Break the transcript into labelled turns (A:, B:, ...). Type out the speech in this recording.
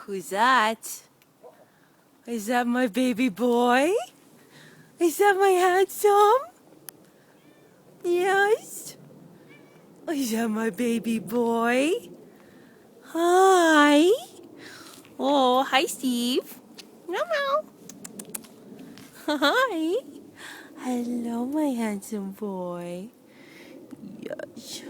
A: Who's that? Is that my baby boy? Is that my handsome? Yes? Is that my baby boy? Hi. Oh, hi, Steve. Meow, meow. Hi. Hello, my handsome boy. Yes.